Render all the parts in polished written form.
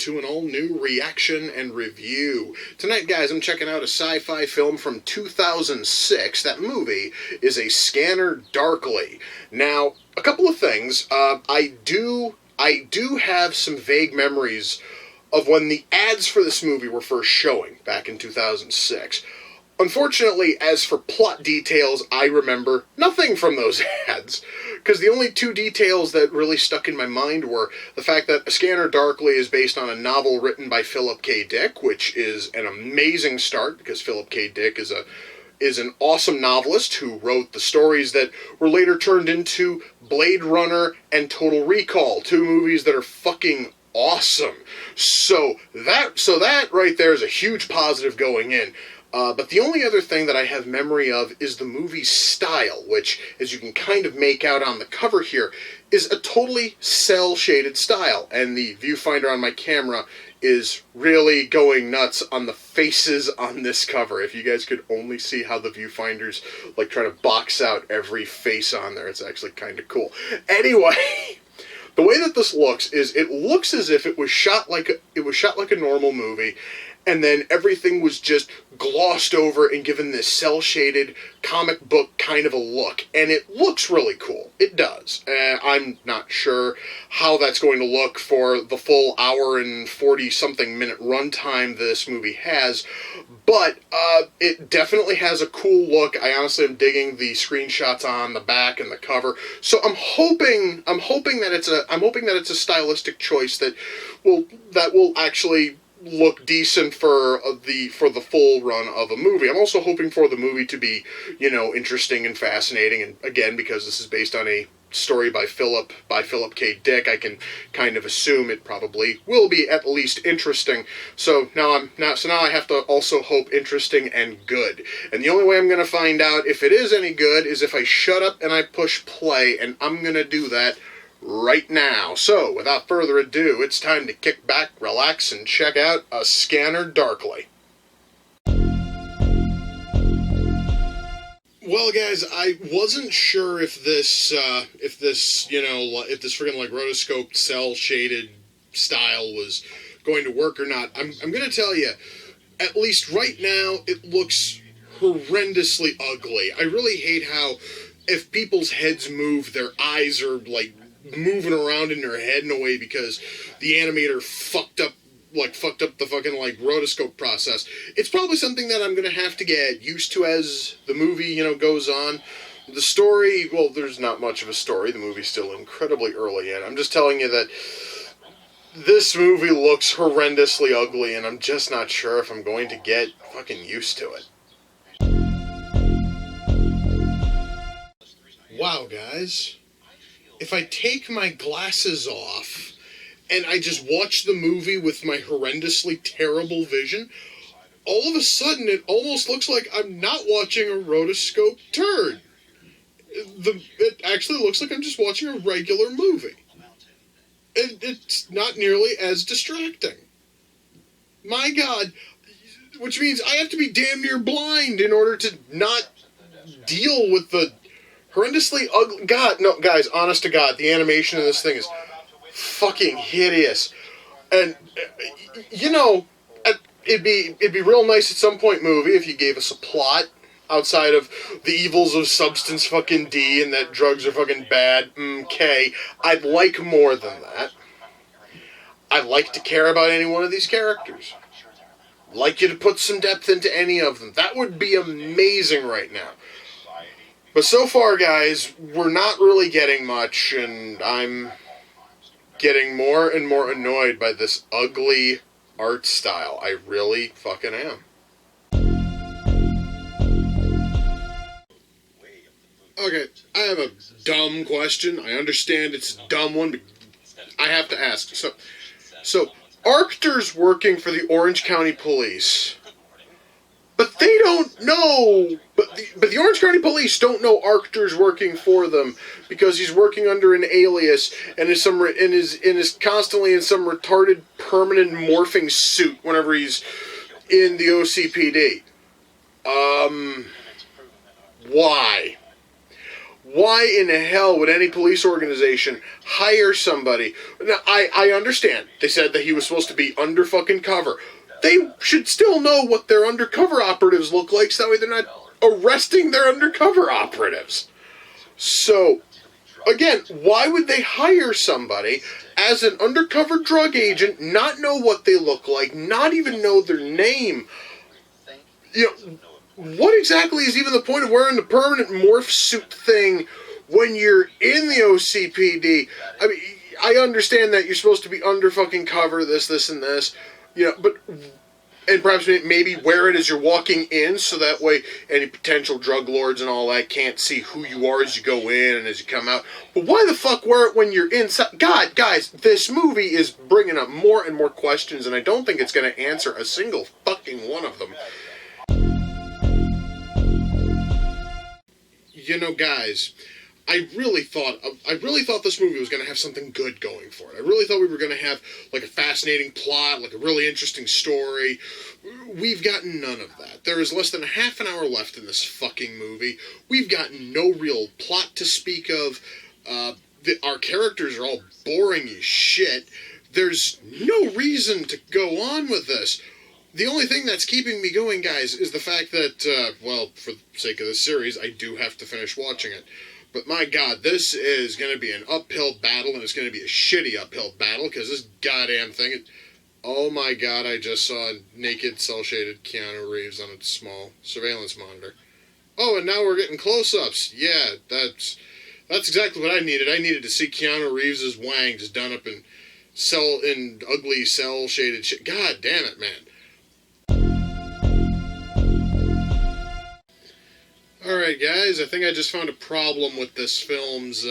to an all-new reaction and review. Tonight, guys, I'm checking out a sci-fi film from 2006. That movie is A Scanner Darkly. Now, a couple of things. I do have some vague memories of when the ads for this movie were first showing back in 2006. Unfortunately, as for plot details, I remember nothing from those ads, because the only two details that really stuck in my mind were the fact that A Scanner Darkly is based on a novel written by Philip K. Dick, which is an amazing start, because Philip K. Dick is an awesome novelist who wrote the stories that were later turned into Blade Runner and Total Recall, two movies that are fucking awesome. So that right there is a huge positive going in. But the only other thing that I have memory of is the movie's style, which, as you can kind of make out on the cover here, is a totally cel-shaded style. And the viewfinder on my camera is really going nuts on the faces on this cover. If you guys could only see how the viewfinder's like trying to box out every face on there, it's actually kind of cool. Anyway, the way that this looks is it looks as if it was shot like a normal movie, and then everything was just glossed over and given this cel-shaded comic book kind of a look. And it looks really cool. It does. I'm not sure how that's going to look for the full hour and 40-something minute runtime this movie has, but it definitely has a cool look. I honestly am digging the screenshots on the back and the cover. So I'm hoping that it's a stylistic choice that will actually look decent for the full run of a movie. I'm also hoping for the movie to be, interesting and fascinating, and again, because this is based on a story by Philip K. Dick, I can kind of assume it probably will be at least interesting. So now I have to also hope interesting and good. And the only way I'm going to find out if it is any good is if I shut up and I push play, and I'm going to do that right now. So, without further ado, it's time to kick back, relax, and check out A Scanner Darkly. Well, guys, I wasn't sure if this friggin' like rotoscoped cel-shaded style was going to work or not. I'm gonna tell you, at least right now, it looks horrendously ugly. I really hate how if people's heads move, their eyes are like moving around in their head in a way because the animator fucked up the fucking like rotoscope process. It's probably something that I'm gonna have to get used to as the movie, goes on. The story, well, there's not much of a story. The movie's still incredibly early in. I'm just telling you that this movie looks horrendously ugly, and I'm just not sure if I'm going to get fucking used to it. Wow, guys. If I take my glasses off and I just watch the movie with my horrendously terrible vision, all of a sudden it almost looks like I'm not watching a rotoscope turd. It actually looks like I'm just watching a regular movie. And it's not nearly as distracting. My God. Which means I have to be damn near blind in order to not deal with the horrendously ugly. God, no, guys, honest to God, the animation in this thing is fucking hideous. And, it'd be real nice at some point, movie, if you gave us a plot outside of the evils of Substance fucking D and that drugs are fucking bad. Okay, I'd like more than that. I'd like to care about any one of these characters. I'd like you to put some depth into any of them. That would be amazing right now. But so far, guys, we're not really getting much, and I'm getting more and more annoyed by this ugly art style. I really fucking am. Okay, I have a dumb question. I understand it's a dumb one, but I have to ask. So Arctur's working for the Orange County Police. But they don't know. But the Orange County Police don't know Arctur's working for them because he's working under an alias and is constantly in some retarded permanent morphing suit whenever he's in the OCPD. Why? why in the hell would any police organization hire somebody? Now, I understand. They said that he was supposed to be under fucking cover. They should still know what their undercover operatives look like, so that way they're not arresting their undercover operatives. So, again, why would they hire somebody as an undercover drug agent, not know what they look like, not even know their name? You know, what exactly is even the point of wearing the permanent morph suit thing when you're in the OCPD? I mean, I understand that you're supposed to be under fucking cover, this, and this, you know, but, and perhaps maybe wear it as you're walking in, so that way any potential drug lords and all that can't see who you are as you go in and as you come out. But why the fuck wear it when you're inside? God, guys, this movie is bringing up more and more questions, and I don't think it's going to answer a single fucking one of them. You know, guys, I really thought this movie was going to have something good going for it. I really thought we were going to have, like, a fascinating plot, like a really interesting story. We've gotten none of that. There is less than a half an hour left in this fucking movie. We've gotten no real plot to speak of. Our characters are all boring as shit. There's no reason to go on with this. The only thing that's keeping me going, guys, is the fact that, well, for the sake of this series, I do have to finish watching it. But my god, this is going to be an uphill battle, and it's going to be a shitty uphill battle, because this goddamn thing... Oh my god, I just saw a naked, cel-shaded Keanu Reeves on a small surveillance monitor. Oh, and now we're getting close-ups. Yeah, that's exactly what I needed. I needed to see Keanu Reeves' wang just done up in ugly, cel-shaded shit. God damn it, man. Alright guys, I think I just found a problem with this film's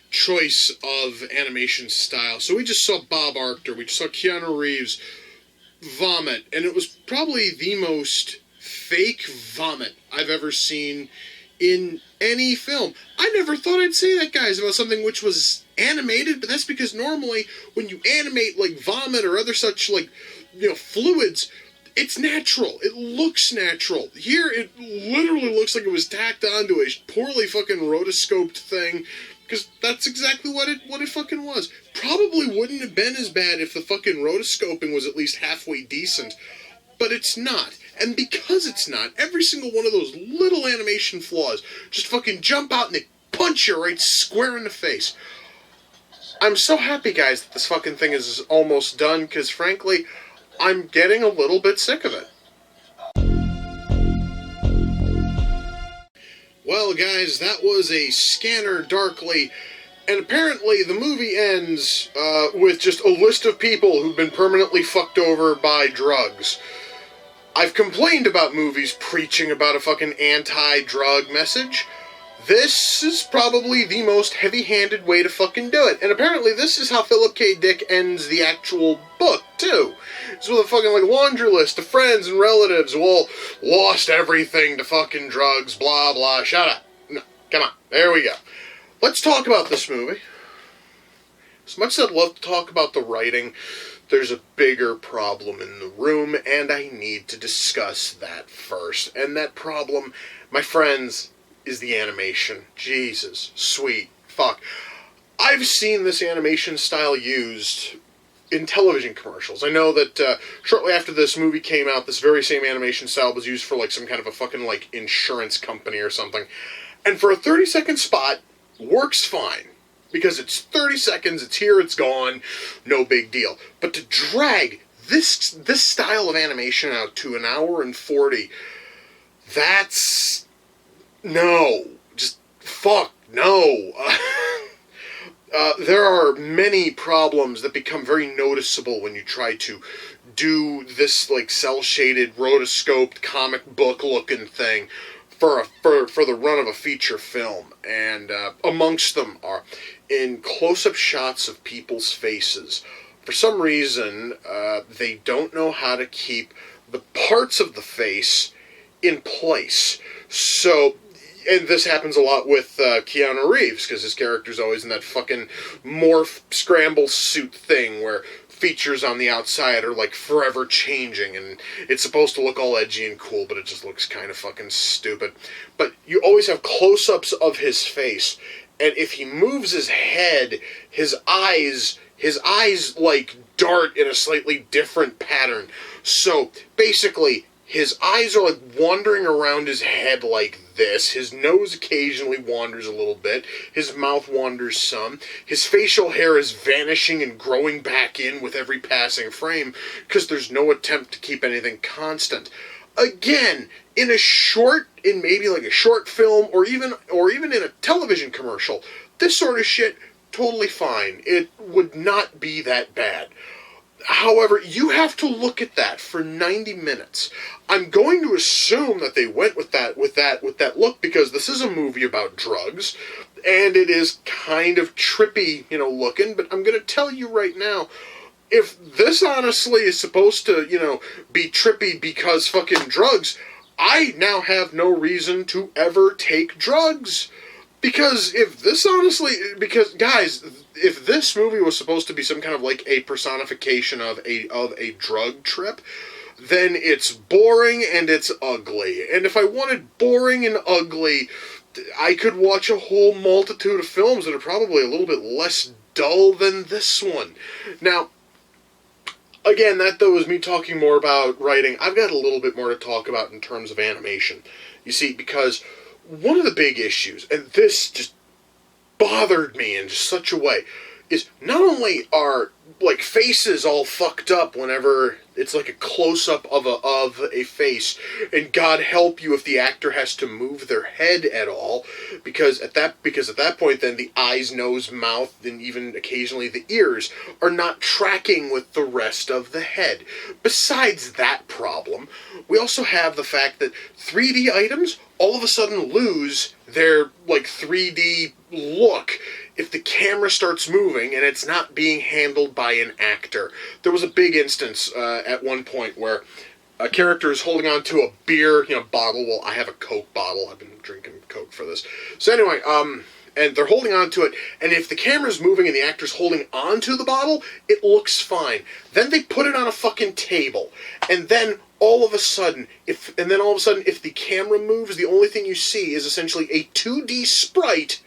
choice of animation style. So we just saw Bob Arctor, we just saw Keanu Reeves vomit, and it was probably the most fake vomit I've ever seen in any film. I never thought I'd say that, guys, about something which was animated, but that's because normally when you animate, like, vomit or other such, like, you know, fluids, it's natural. It looks natural. Here, it literally looks like it was tacked onto a poorly fucking rotoscoped thing, because that's exactly what it fucking was. Probably wouldn't have been as bad if the fucking rotoscoping was at least halfway decent, but it's not. And because it's not, every single one of those little animation flaws just fucking jump out and they punch you right square in the face. I'm so happy, guys, that this fucking thing is almost done, because frankly, I'm getting a little bit sick of it. Well, guys, that was a Scanner Darkly, and apparently the movie ends with just a list of people who've been permanently fucked over by drugs. I've complained about movies preaching about a fucking anti-drug message. This is probably the most heavy-handed way to fucking do it. And apparently this is how Philip K. Dick ends the actual book, too. It's with a fucking, like, laundry list of friends and relatives who all lost everything to fucking drugs, blah, blah. Shut up. No, come on. There we go. Let's talk about this movie. As much as I'd love to talk about the writing, there's a bigger problem in the room, and I need to discuss that first. And that problem, my friends, is the animation. Jesus, sweet, fuck. I've seen this animation style used in television commercials. I know that shortly after this movie came out, this very same animation style was used for like some kind of a fucking like insurance company or something. And for a 30-second spot, works fine. Because it's 30 seconds, it's here, it's gone, no big deal. But to drag this style of animation out to 1 hour and 40, that's... No, just fuck, no. There are many problems that become very noticeable when you try to do this, like, cel-shaded, rotoscoped, comic book-looking thing for the run of a feature film. And amongst them are in close-up shots of people's faces. For some reason, they don't know how to keep the parts of the face in place. So... And this happens a lot with Keanu Reeves, because his character's always in that fucking morph scramble suit thing, where features on the outside are like forever changing, and it's supposed to look all edgy and cool, but it just looks kind of fucking stupid. But you always have close-ups of his face, and if he moves his head, his eyes like dart in a slightly different pattern. So basically, his eyes are like wandering around his head like this. His nose occasionally wanders a little bit. His mouth wanders some. His facial hair is vanishing and growing back in with every passing frame because there's no attempt to keep anything constant. Again, in maybe like a short film or even in a television commercial, this sort of shit, totally fine. It would not be that bad. However, you have to look at that for 90 minutes. I'm going to assume that they went with that look because this is a movie about drugs, and it is kind of trippy, looking, but I'm going to tell you right now, if this honestly is supposed to, be trippy because fucking drugs, I now have no reason to ever take drugs. Because guys, if this movie was supposed to be some kind of like a personification of a drug trip, then it's boring and it's ugly. And if I wanted boring and ugly, I could watch a whole multitude of films that are probably a little bit less dull than this one. Now, again, that though is me talking more about writing. I've got a little bit more to talk about in terms of animation. You see, because one of the big issues, and this just bothered me in just such a way, is not only are like faces all fucked up whenever it's like a close-up of a face, and God help you if the actor has to move their head at all, because at that point then the eyes, nose, mouth, and even occasionally the ears are not tracking with the rest of the head. Besides that problem, we also have the fact that 3D items all of a sudden lose their like 3D look if the camera starts moving and it's not being handled by an actor. There was a big instance at one point where a character is holding on to a beer, bottle. Well, I have a Coke bottle. I've been drinking Coke for this. So anyway, and they're holding on to it, and if the camera's moving and the actor's holding on to the bottle, it looks fine. Then they put it on a fucking table, and then all of a sudden, if the camera moves, the only thing you see is essentially a 2D sprite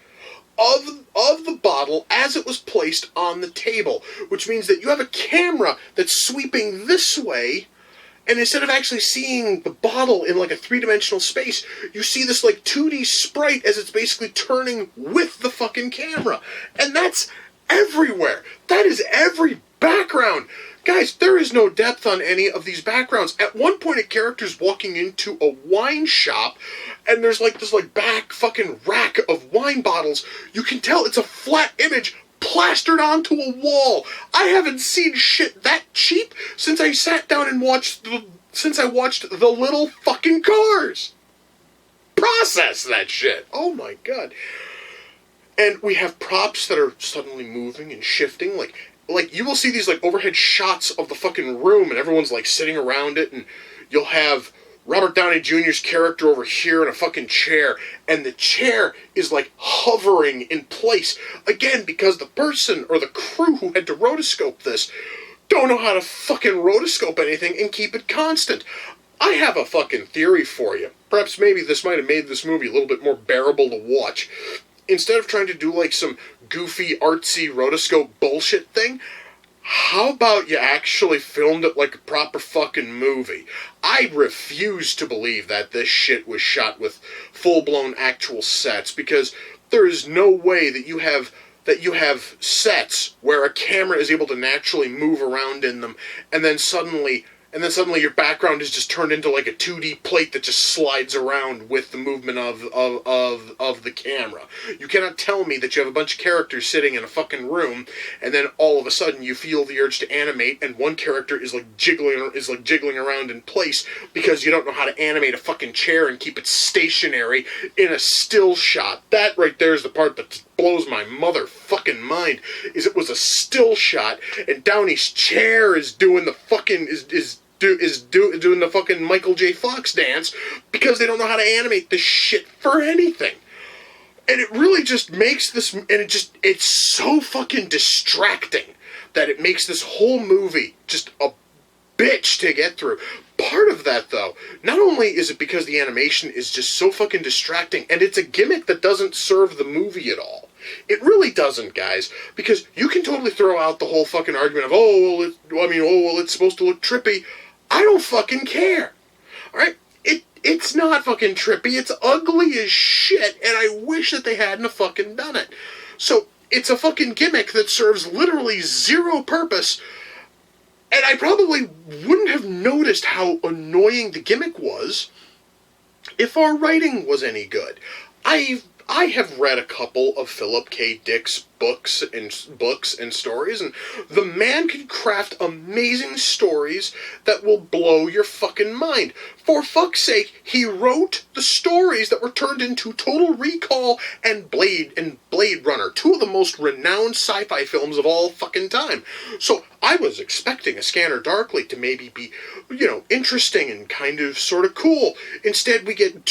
of the bottle as it was placed on the table, which means that you have a camera that's sweeping this way, and instead of actually seeing the bottle in like a three-dimensional space, you see this like 2D sprite as it's basically turning with the fucking camera. And that's everywhere. That is every background. Guys, there is no depth on any of these backgrounds. At one point, a character's walking into a wine shop, and there's like this like back fucking rack of wine bottles. You can tell it's a flat image plastered onto a wall. I haven't seen shit that cheap since I sat down and watched the Little Fucking Cars. Process that shit. Oh my god. And we have props that are suddenly moving and shifting, like you will see these like overhead shots of the fucking room and everyone's like sitting around it, and you'll have Robert Downey Jr.'s character over here in a fucking chair, and the chair is like hovering in place, again, because the person or the crew who had to rotoscope this don't know how to fucking rotoscope anything and keep it constant. I have a fucking theory for you. Perhaps maybe this might have made this movie a little bit more bearable to watch. Instead of trying to do like some goofy, artsy rotoscope bullshit thing, how about you actually filmed it like a proper fucking movie? I refuse to believe that this shit was shot with full-blown actual sets, because there is no way that you have sets where a camera is able to naturally move around in them, and then suddenly your background is just turned into like a 2D plate that just slides around with the movement of the camera. You cannot tell me that you have a bunch of characters sitting in a fucking room, and then all of a sudden you feel the urge to animate, and one character is like jiggling around in place because you don't know how to animate a fucking chair and keep it stationary in a still shot. That right there is the part that blows my motherfucking mind. Is it was a still shot, and Downey's chair is doing the fucking doing the fucking Michael J. Fox dance because they don't know how to animate this shit for anything. And it really just makes this, and it's so fucking distracting. that it makes this whole movie just a bitch to get through. Part of that, though, not only is it because the animation is just so fucking distracting, and it's a gimmick that doesn't serve the movie at all. It really doesn't, guys, because you can totally throw out the whole fucking argument of, it's supposed to look trippy. I don't fucking care. Alright? It's not fucking trippy. It's ugly as shit, and I wish that they hadn't fucking done it. So, it's a fucking gimmick that serves literally zero purpose. And I probably wouldn't have noticed how annoying the gimmick was if our writing was any good. I have read a couple of Philip K. Dick's books and stories, and the man can craft amazing stories that will blow your fucking mind. For fuck's sake, he wrote the stories that were turned into Total Recall and Blade Runner, two of the most renowned sci-fi films of all fucking time. So I was expecting A Scanner Darkly to maybe be, interesting and kind of sort of cool. Instead, we get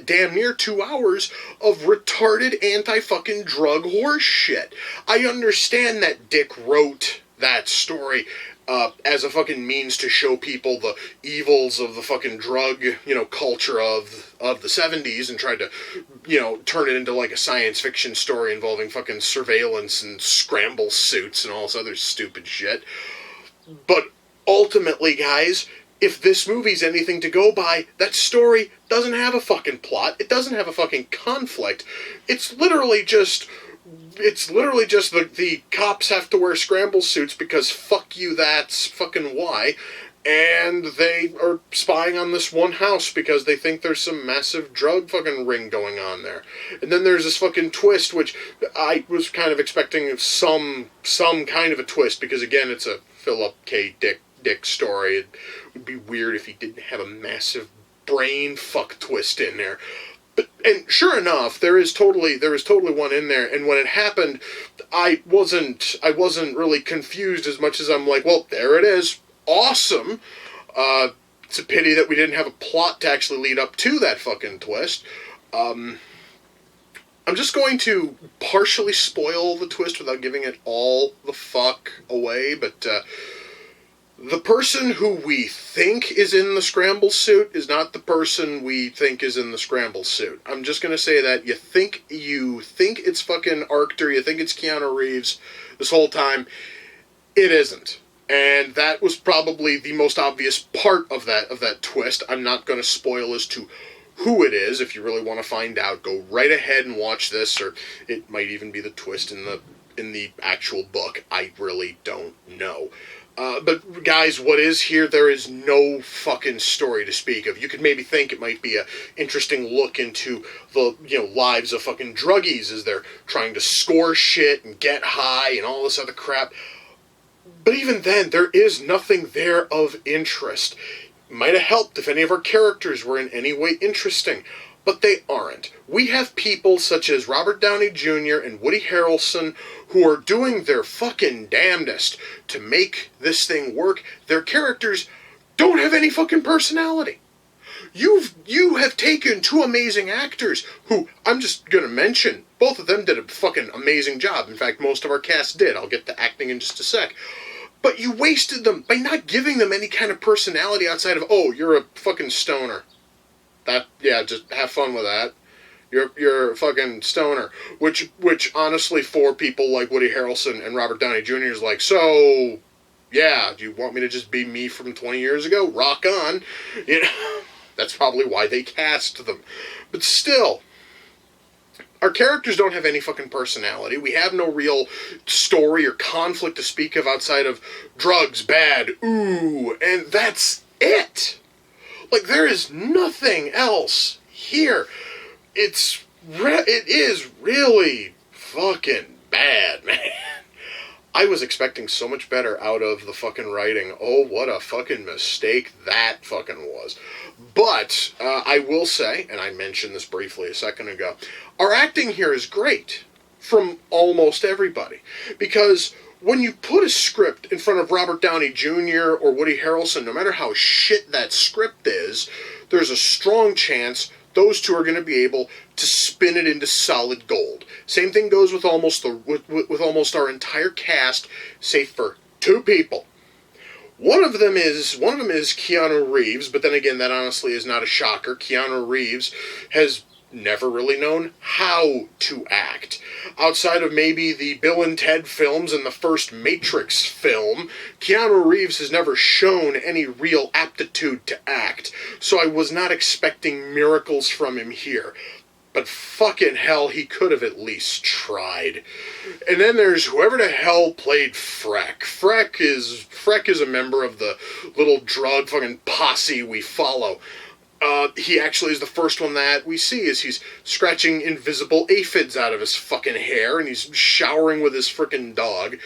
damn near 2 hours of retarded anti-fucking drug horse shit. I understand that Dick wrote that story as a fucking means to show people the evils of the fucking drug, culture of the 70s, and tried to, turn it into like a science fiction story involving fucking surveillance and scramble suits and all this other stupid shit. But ultimately, guys, if this movie's anything to go by, that story doesn't have a fucking plot. It doesn't have a fucking conflict. It's literally just the cops have to wear scramble suits because fuck you, that's fucking why. And they are spying on this one house because they think there's some massive drug fucking ring going on there. And then there's this fucking twist, which I was kind of expecting some kind of a twist, because again, it's a Philip K. Dick story. It would be weird if he didn't have a massive brain fuck twist in there. And sure enough, there was totally one in there. And when it happened, I wasn't really confused as much as I'm like, well, there it is, awesome. It's a pity that we didn't have a plot to actually lead up to that fucking twist. I'm just going to partially spoil the twist without giving it all the fuck away, but the person who we think is in the scramble suit is not the person we think is in the scramble suit. I'm just going to say that you think it's fucking Arctur, you think it's Keanu Reeves this whole time. It isn't. And that was probably the most obvious part of that twist. I'm not going to spoil as to who it is. If you really want to find out, go right ahead and watch this, or it might even be the twist in the actual book. I really don't know. But guys, what is here, there is no fucking story to speak of. You could maybe think it might be a interesting look into the, lives of fucking druggies as they're trying to score shit and get high and all this other crap. But even then, there is nothing there of interest. It might have helped if any of our characters were in any way interesting, but they aren't. We have people such as Robert Downey Jr. and Woody Harrelson who are doing their fucking damnedest to make this thing work. Their characters don't have any fucking personality. You have taken two amazing actors who, I'm just gonna mention, both of them did a fucking amazing job. In fact, most of our cast did. I'll get to acting in just a sec. But you wasted them by not giving them any kind of personality outside of, oh, you're a fucking stoner. Just have fun with that. You're a fucking stoner. Which honestly, for people like Woody Harrelson and Robert Downey Jr. is like, so, yeah, do you want me to just be me from 20 years ago? Rock on. That's probably why they cast them. But still, our characters don't have any fucking personality. We have no real story or conflict to speak of outside of drugs, bad, ooh, and that's it. Like, there is nothing else here. It is really fucking bad, man. I was expecting so much better out of the fucking writing. Oh, what a fucking mistake that fucking was. But, I will say, and I mentioned this briefly a second ago, our acting here is great from almost everybody. Because when you put a script in front of Robert Downey Jr. or Woody Harrelson, no matter how shit that script is, there's a strong chance those two are going to be able to spin it into solid gold. Same thing goes with with almost our entire cast, save for two people. One of them is Keanu Reeves, but then again, that honestly is not a shocker. Keanu Reeves has never really known how to act. Outside of maybe the Bill and Ted films and the first Matrix film, Keanu Reeves has never shown any real aptitude to act, so I was not expecting miracles from him here. But fucking hell, he could have at least tried. And then there's whoever the hell played Freck. Freck is a member of the little drug fucking posse we follow. He actually is the first one that we see as he's scratching invisible aphids out of his fucking hair and he's showering with his frickin' dog.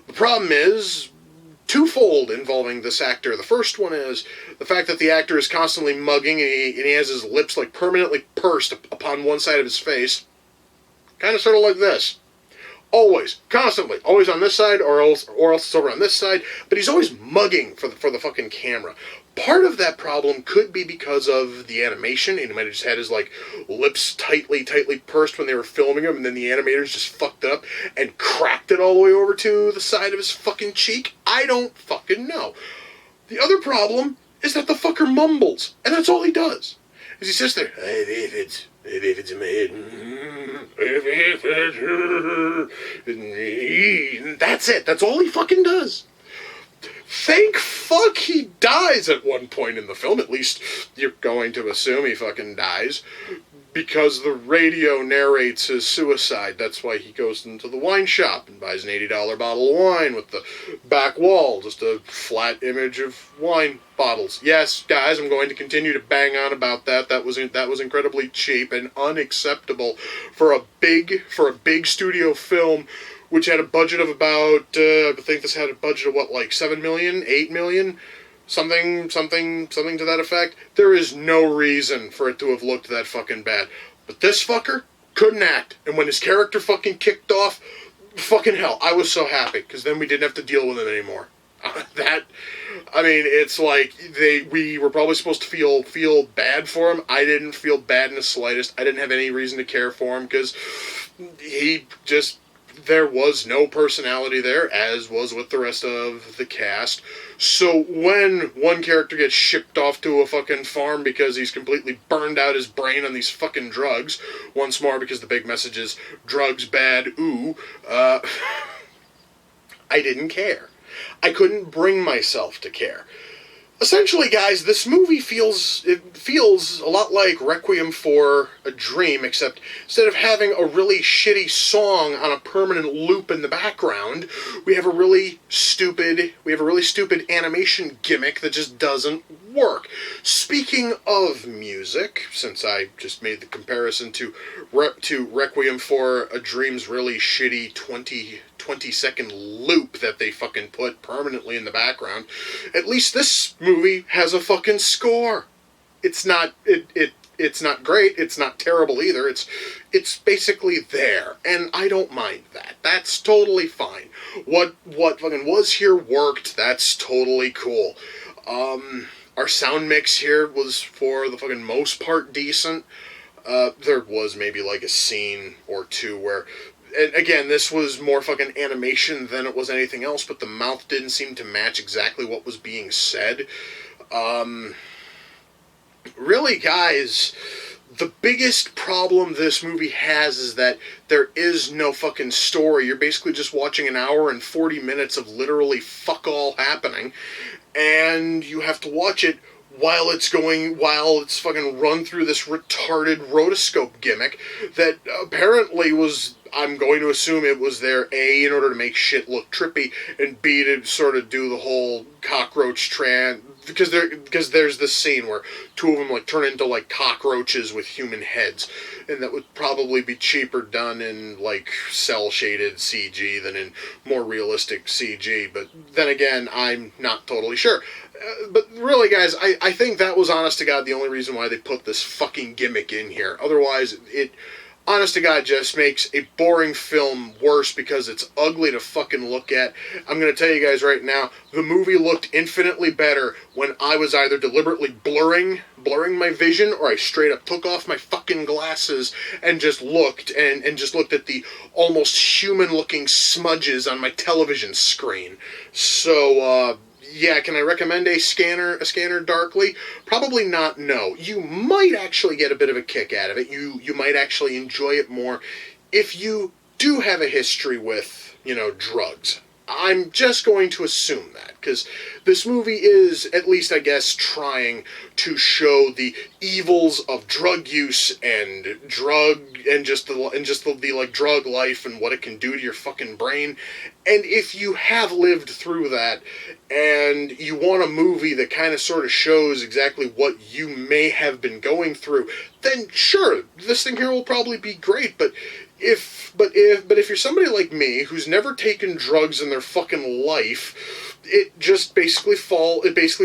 The problem is twofold involving this actor. The first one is the fact that the actor is constantly mugging and he has his lips like permanently pursed upon one side of his face. Kind of sort of like this. Always, constantly, always on this side or else it's over on this side, but he's always mugging for the fucking camera. Part of that problem could be because of the animation. He might have just had his like lips tightly pursed when they were filming him, and then the animators just fucked up and cracked it all the way over to the side of his fucking cheek. I don't fucking know. The other problem is that the fucker mumbles, and that's all he does. Is he sits there, it's in my head. That's it. That's all he fucking does. Thank fuck he dies at one point in the film. At least you're going to assume he fucking dies. Because the radio narrates his suicide. That's why he goes into the wine shop and buys an $80 bottle of wine with the back wall. Just a flat image of wine bottles. Yes, guys, I'm going to continue to bang on about that. That was incredibly cheap and unacceptable for a big studio film, which had a budget of about, I think this had a budget of what, like 7 million, 8 million? Something to that effect. There is no reason for it to have looked that fucking bad. But this fucker couldn't act. And when his character fucking kicked off, fucking hell, I was so happy. Because then we didn't have to deal with him anymore. It's like, we were probably supposed to feel bad for him. I didn't feel bad in the slightest. I didn't have any reason to care for him. Because there was no personality there, as was with the rest of the cast. So when one character gets shipped off to a fucking farm because he's completely burned out his brain on these fucking drugs, once more because the big message is drugs bad, ooh, I didn't care. I couldn't bring myself to care. Essentially, guys, this movie feels a lot like Requiem for a Dream, except instead of having a really shitty song on a permanent loop in the background, we have a really stupid animation gimmick that just doesn't work. Speaking of music, since I just made the comparison to Requiem for a Dream's really shitty 20-second loop that they fucking put permanently in the background, at least this movie has a fucking score. It's not great, it's not terrible either, it's basically there, and I don't mind that. That's totally fine. What fucking was here worked, that's totally cool. Our sound mix here was for the fucking most part decent. There was maybe like a scene or two where, and again, this was more fucking animation than it was anything else, but the mouth didn't seem to match exactly what was being said. Really, guys, the biggest problem this movie has is that there is no fucking story. You're basically just watching an hour and 40 minutes of literally fuck all happening, and you have to watch it while it's fucking run through this retarded rotoscope gimmick that apparently was, I'm going to assume it was there, A, in order to make shit look trippy, and B, to sort of do the whole cockroach because there's this scene where two of them like turn into like cockroaches with human heads, and that would probably be cheaper done in like cell shaded CG than in more realistic CG, but then again, I'm not totally sure. But really, guys, I think that was, honest to God, the only reason why they put this fucking gimmick in here. Otherwise, it, honest to God, just makes a boring film worse because it's ugly to fucking look at. I'm going to tell you guys right now, the movie looked infinitely better when I was either deliberately blurring blurring my vision, or I straight up took off my fucking glasses and just looked and just looked at the almost human-looking smudges on my television screen. So, yeah, can I recommend a scanner darkly? Probably not, no. You might actually get a bit of a kick out of it. You might actually enjoy it more if you do have a history with, drugs. I'm just going to assume that, because this movie is, at least I guess, trying to show the evils of drug use and drug life and what it can do to your fucking brain. And if you have lived through that and you want a movie that kind of sort of shows exactly what you may have been going through, then sure, this thing here will probably be great. But if you're somebody like me who's never taken drugs in their fucking life, it basically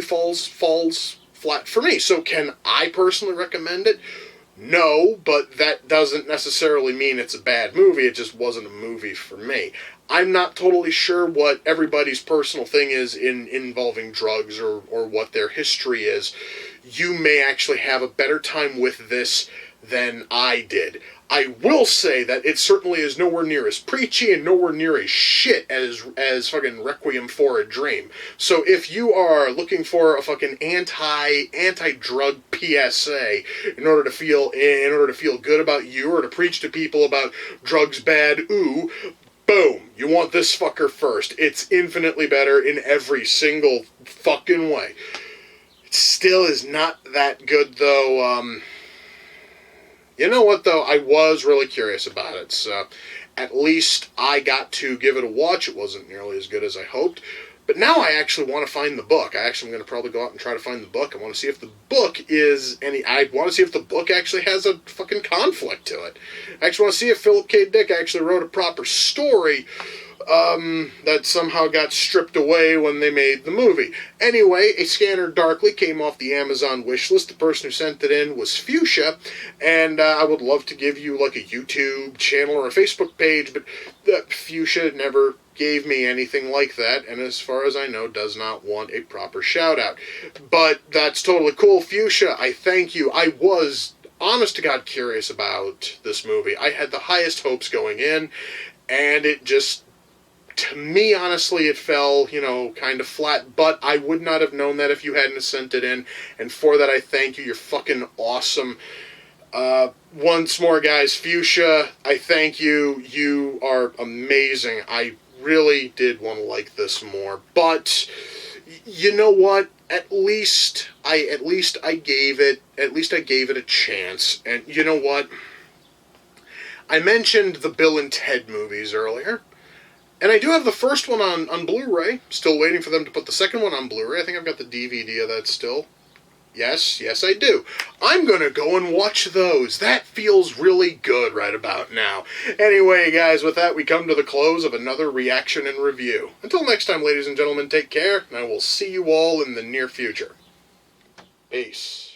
falls flat for me. So can I personally recommend it? No, but that doesn't necessarily mean it's a bad movie. It just wasn't a movie for me. I'm not totally sure what everybody's personal thing is involving drugs or what their history is. You may actually have a better time with this than I did. I will say that it certainly is nowhere near as preachy and nowhere near as shit as fucking Requiem for a Dream. So if you are looking for a fucking anti-drug PSA in order to feel good about you, or to preach to people about drugs bad, boom, you want this fucker first. It's infinitely better in every single fucking way. It still is not that good though. You know what, though? I was really curious about it, so at least I got to give it a watch. It wasn't nearly as good as I hoped, but now I actually want to find the book. I'm going to probably go out and try to find the book. I want to see if the book actually has a fucking conflict to it. I actually want to see if Philip K. Dick actually wrote a proper story that somehow got stripped away when they made the movie. Anyway, A Scanner Darkly came off the Amazon wishlist. The person who sent it in was Fuchsia, and I would love to give you like a YouTube channel or a Facebook page, but Fuchsia never gave me anything like that, and as far as I know, does not want a proper shout-out. But that's totally cool. Fuchsia, I thank you. I was, honest to God, curious about this movie. I had the highest hopes going in, and it just, to me, honestly, it fell, kind of flat, but I would not have known that if you hadn't sent it in, and for that I thank you. You're fucking awesome. Once more, guys, Fuchsia, I thank you. You are amazing. I really did want to like this more, but you know what? At least I gave it a chance. And you know what? I mentioned the Bill and Ted movies earlier. And I do have the first one on Blu-ray. Still waiting for them to put the second one on Blu-ray. I think I've got the DVD of that still. Yes, I do. I'm going to go and watch those. That feels really good right about now. Anyway, guys, with that, we come to the close of another reaction and review. Until next time, ladies and gentlemen, take care, and I will see you all in the near future. Peace.